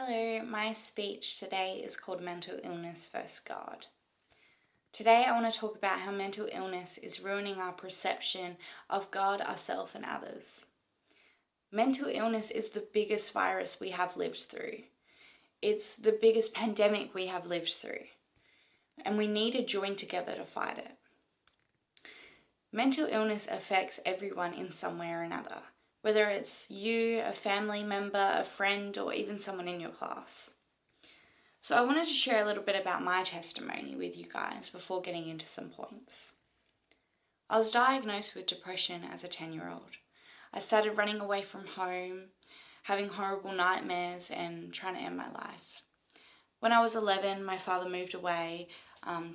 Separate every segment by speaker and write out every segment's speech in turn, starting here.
Speaker 1: Hello, my speech today is called Mental Illness vs. God. Today I want to talk about how mental illness is ruining our perception of God, ourselves, and others. Mental illness is the biggest virus we have lived through. It's the biggest pandemic we have lived through, and we need to join together to fight it. Mental illness affects everyone in some way or another, whether it's you, a family member, a friend, or even someone in your class. So I wanted to share a little bit about my testimony with you guys before getting into some points. I was diagnosed with depression as a 10-year-old. I started running away from home, having horrible nightmares, and trying to end my life. When I was 11, my father moved away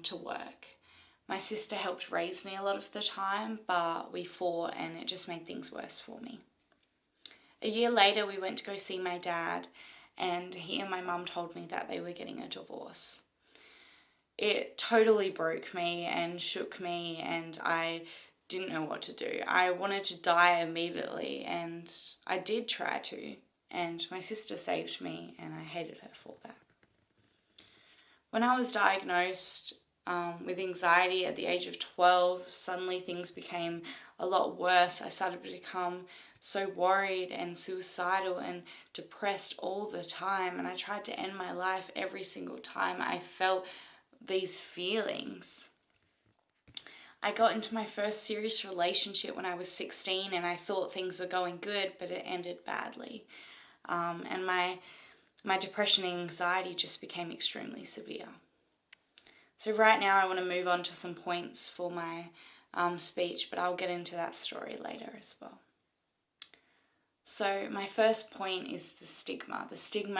Speaker 1: to work. My sister helped raise me a lot of the time, but we fought and it just made things worse for me. A year later, we went to go see my dad, and he and my mum told me that they were getting a divorce. It totally broke me and shook me, and I didn't know what to do. I wanted to die immediately, and I did try to, and my sister saved me, and I hated her for that. When I was diagnosed with anxiety at the age of 12, suddenly things became a lot worse. I started to become so worried and suicidal and depressed all the time, and I tried to end my life every single time I felt these feelings. I got into my first serious relationship when I was 16, and I thought things were going good, but it ended badly. And my depression and anxiety just became extremely severe. So right now I want to move on to some points for my speech, but I'll get into that story later as well. So my first point is the stigma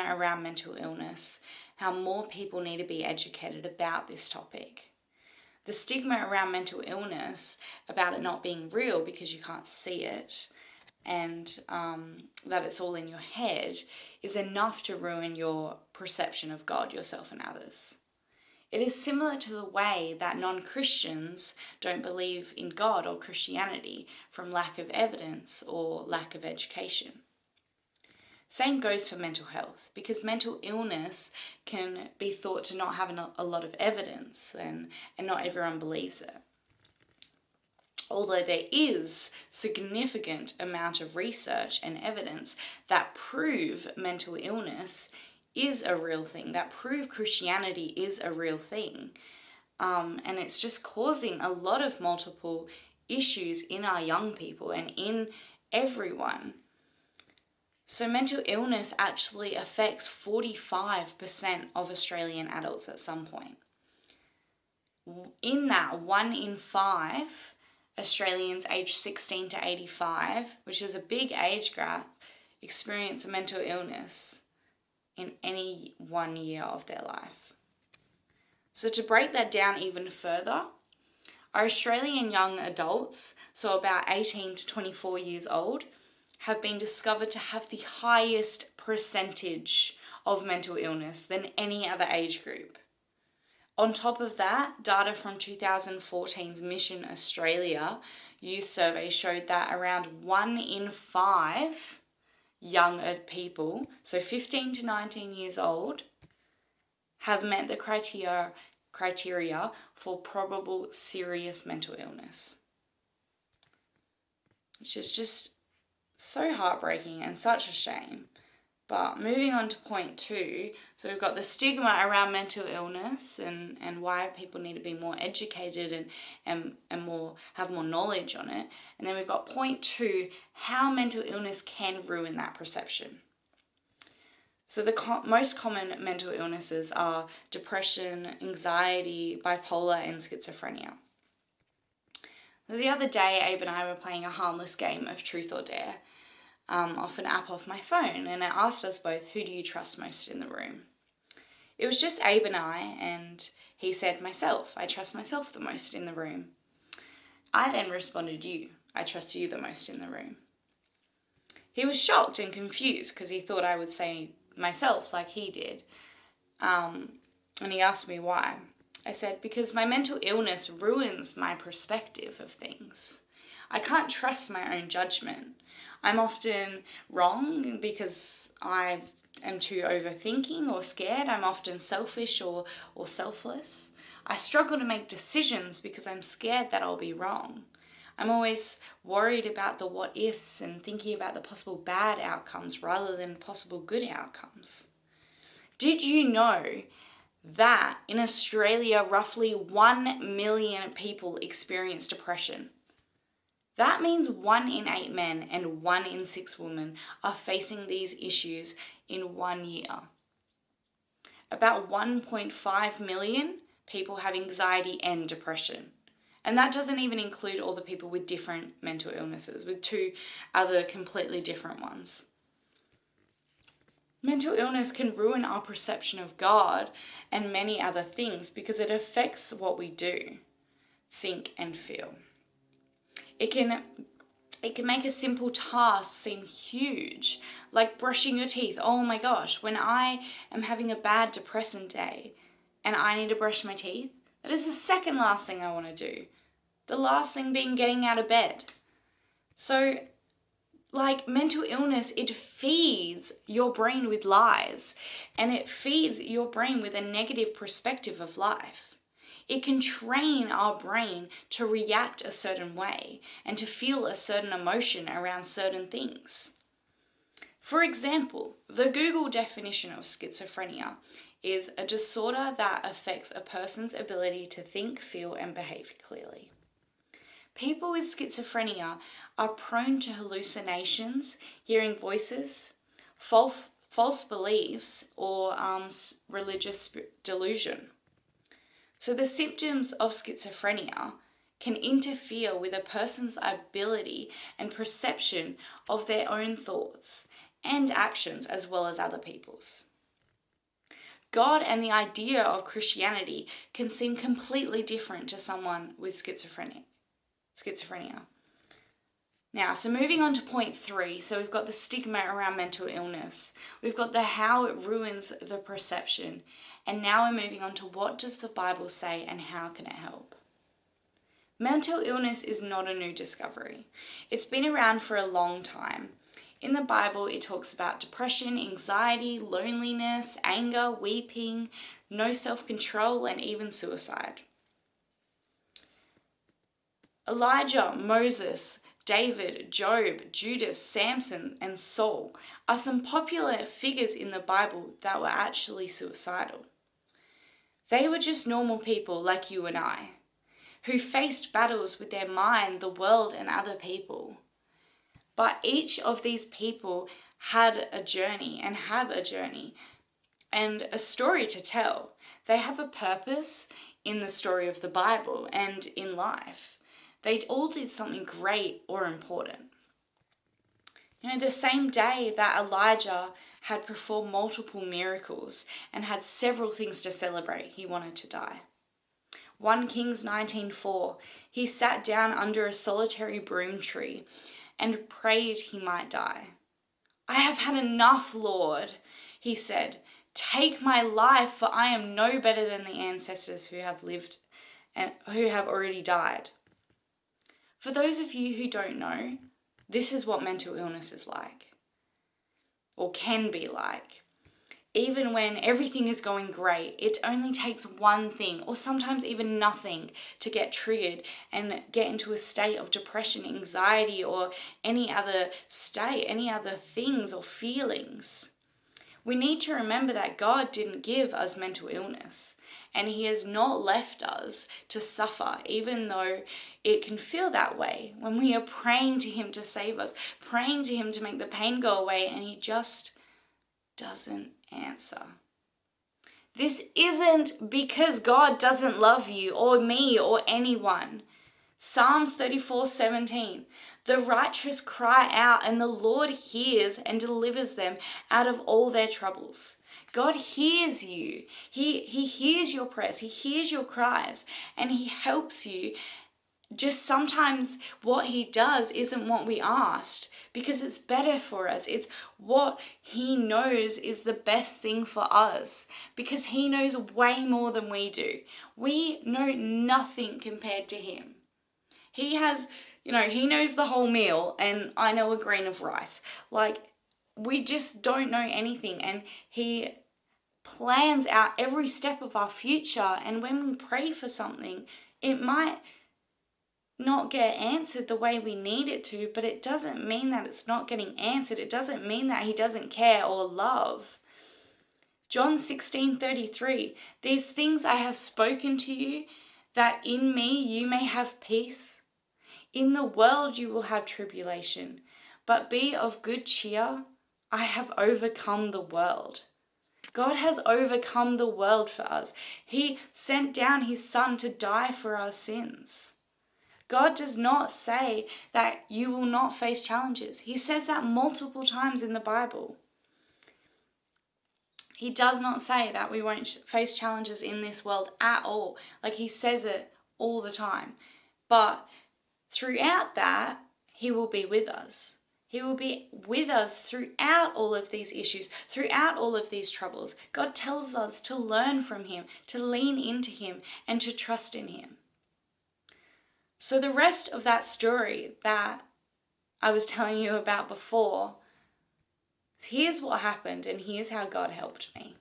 Speaker 1: around mental illness, how more people need to be educated about this topic. The stigma around mental illness, about it not being real because you can't see it, and that it's all in your head, is enough to ruin your perception of God, yourself, and others. It is similar to the way that non-Christians don't believe in God or Christianity from lack of evidence or lack of education. Same goes for mental health, because mental illness can be thought to not have a lot of evidence, and not everyone believes it. Although there is significant amount of research and evidence that prove mental illness is a real thing, that prove Christianity is a real thing. And it's just causing a lot of multiple issues in our young people and in everyone. So mental illness actually affects 45% of Australian adults at some point. In that, 1 in 5 Australians aged 16 to 85, which is a big age gap, experience a mental illness in any 1 year of their life. So to break that down even further, our Australian young adults, so about 18 to 24 years old, have been discovered to have the highest percentage of mental illness than any other age group. On top of that, data from 2014's Mission Australia youth survey showed that around 1 in 5 young people, so 15 to 19 years old, have met the criteria for probable serious mental illness, which is just so heartbreaking and such a shame. But moving on to point 2, so we've got the stigma around mental illness and why people need to be more educated and have more knowledge on it. And then we've got point 2, how mental illness can ruin that perception. So the most common mental illnesses are depression, anxiety, bipolar, and schizophrenia. The other day, Abe and I were playing a harmless game of Truth or Dare off an app off my phone, and it asked us both, who do you trust most in the room? It was just Abe and I, and he said, myself. I trust myself the most in the room. I then responded, you. I trust you the most in the room. He was shocked and confused because he thought I would say myself like he did, and he asked me why. I said, because my mental illness ruins my perspective of things. I can't trust my own judgment. I'm often wrong because I am too overthinking or scared. I'm often selfish or selfless. I struggle to make decisions because I'm scared that I'll be wrong. I'm always worried about the what ifs and thinking about the possible bad outcomes rather than possible good outcomes. Did you know that in Australia, roughly 1 million people experience depression? That means 1 in 8 men and 1 in 6 women are facing these issues in 1 year. About 1.5 million people have anxiety and depression. And that doesn't even include all the people with different mental illnesses, with 2 other completely different ones. Mental illness can ruin our perception of God and many other things because it affects what we do, think, and feel. It can make a simple task seem huge, like brushing your teeth. Oh my gosh, when I am having a bad depressing day and I need to brush my teeth, that is the second last thing I want to do. The last thing being getting out of bed. So, like mental illness, it feeds your brain with lies, and it feeds your brain with a negative perspective of life. It can train our brain to react a certain way and to feel a certain emotion around certain things. For example, the Google definition of schizophrenia is a disorder that affects a person's ability to think, feel, and behave clearly. People with schizophrenia are prone to hallucinations, hearing voices, false beliefs, or religious delusion. So the symptoms of schizophrenia can interfere with a person's ability and perception of their own thoughts and actions as well as other people's. God and the idea of Christianity can seem completely different to someone with schizophrenia. Now, so moving on to point 3, so we've got the stigma around mental illness. We've got the how it ruins the perception. And now we're moving on to what does the Bible say and how can it help? Mental illness is not a new discovery. It's been around for a long time. In the Bible, it talks about depression, anxiety, loneliness, anger, weeping, no self-control, and even suicide. Elijah, Moses, David, Job, Judas, Samson, and Saul are some popular figures in the Bible that were actually suicidal. They were just normal people like you and I, who faced battles with their mind, the world, and other people. But each of these people had a journey and have a journey and a story to tell. They have a purpose in the story of the Bible and in life. They all did something great or important. The same day that Elijah had performed multiple miracles and had several things to celebrate, he wanted to die. 1 Kings 19:4, he sat down under a solitary broom tree and prayed he might die. I have had enough, Lord, he said. Take my life, for I am no better than the ancestors who have lived and who have already died. For those of you who don't know, this is what mental illness is like, or can be like. Even when everything is going great, it only takes one thing, or sometimes even nothing, to get triggered and get into a state of depression, anxiety, or any other state, any other things or feelings. We need to remember that God didn't give us mental illness, and He has not left us to suffer, even though it can feel that way when we are praying to Him to save us, praying to Him to make the pain go away, and He just doesn't answer. This isn't because God doesn't love you or me or anyone. Psalms 34:17, the righteous cry out and the Lord hears and delivers them out of all their troubles. God hears you. He hears your prayers. He hears your cries, and He helps you. Just sometimes what He does isn't what we asked, because it's better for us. It's what He knows is the best thing for us, because He knows way more than we do. We know nothing compared to Him. He has, He knows the whole meal, and I know a grain of rice. Like, we just don't know anything, and He plans out every step of our future. And when we pray for something, it might not get answered the way we need it to, but it doesn't mean that it's not getting answered. It doesn't mean that He doesn't care or love. John 16:33, these things I have spoken to you, that in me you may have peace. In the world you will have tribulation, but be of good cheer. I have overcome the world. God has overcome the world for us. He sent down His Son to die for our sins. God does not say that you will not face challenges. He says that multiple times in the Bible. He does not say that we won't face challenges in this world at all. Like, He says it all the time. But throughout that, He will be with us. He will be with us throughout all of these issues, throughout all of these troubles. God tells us to learn from Him, to lean into Him, and to trust in Him. So the rest of that story that I was telling you about before, here's what happened, and here's how God helped me.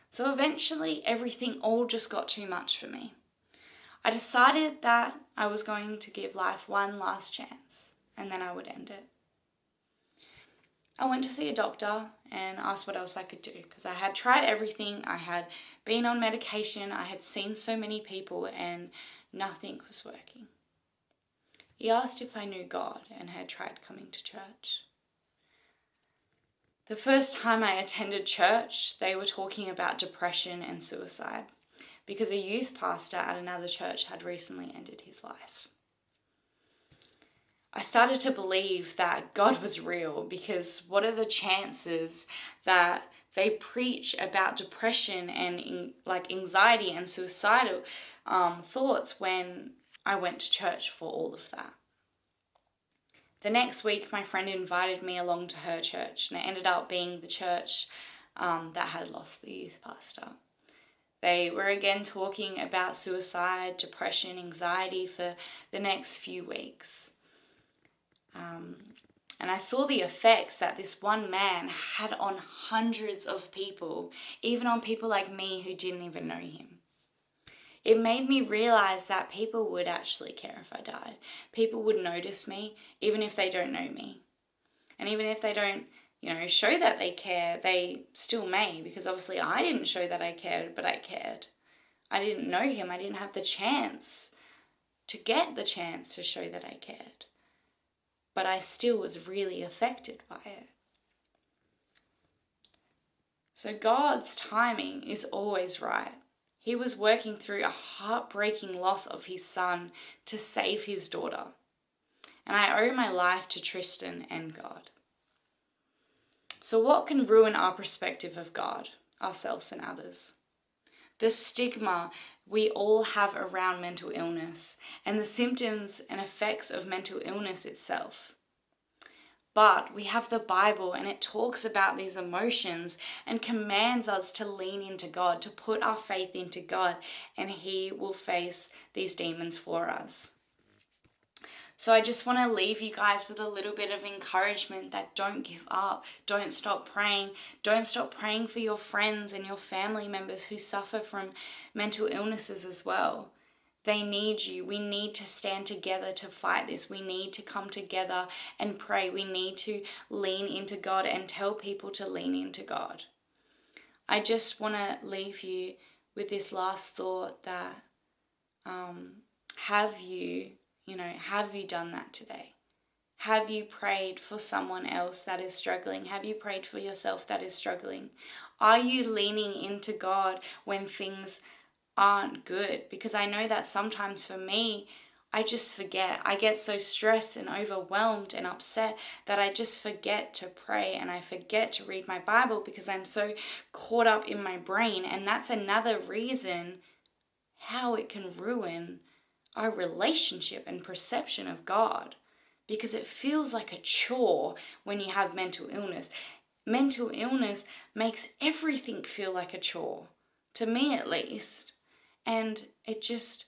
Speaker 1: So eventually everything all just got too much for me. I decided that I was going to give life one last chance, and then I would end it. I went to see a doctor and asked what else I could do, because I had tried everything. I had been on medication. I had seen so many people, and nothing was working. He asked if I knew God and had tried coming to church. The first time I attended church, they were talking about depression and suicide, because a youth pastor at another church had recently ended his life. I started to believe that God was real, because what are the chances that they preach about depression and anxiety and suicidal thoughts when I went to church for all of that? The next week, my friend invited me along to her church, and it ended up being the church that had lost the youth pastor. They were again talking about suicide, depression, anxiety for the next few weeks. And I saw the effects that this one man had on hundreds of people, even on people like me who didn't even know him. It made me realize that people would actually care if I died. People would notice me, even if they don't know me. And even if they don't, show that they care, they still may, because obviously I didn't show that I cared, but I cared. I didn't know him. I didn't have the chance to get the chance to show that I cared. But I still was really affected by it. So God's timing is always right. He was working through a heartbreaking loss of his son to save his daughter. And I owe my life to Tristan and God. So what can ruin our perspective of God, ourselves and others? The stigma we all have around mental illness and the symptoms and effects of mental illness itself. But we have the Bible, and it talks about these emotions and commands us to lean into God, to put our faith into God, and He will face these demons for us. So I just want to leave you guys with a little bit of encouragement that don't give up. Don't stop praying. Don't stop praying for your friends and your family members who suffer from mental illnesses as well. They need you. We need to stand together to fight this. We need to come together and pray. We need to lean into God and tell people to lean into God. I just want to leave you with this last thought that have you done that today? Have you prayed for someone else that is struggling? Have you prayed for yourself that is struggling? Are you leaning into God when things aren't good? Because I know that sometimes for me, I just forget. I get so stressed and overwhelmed and upset that I just forget to pray, and I forget to read my Bible because I'm so caught up in my brain. And that's another reason how it can ruin our relationship and perception of God, because it feels like a chore when you have mental illness. Mental illness makes everything feel like a chore, to me at least. And it's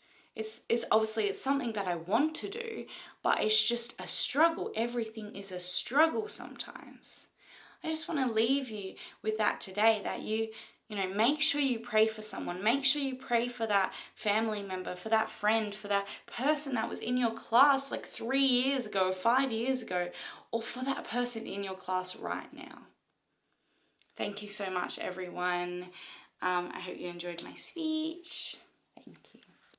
Speaker 1: obviously it's something that I want to do, but it's just a struggle. Everything is a struggle sometimes. I just want to leave you with that today, that you make sure you pray for someone. Make sure you pray for that family member, for that friend, for that person that was in your class like 3 years ago, 5 years ago, or for that person in your class right now. Thank you so much, everyone. I hope you enjoyed my speech.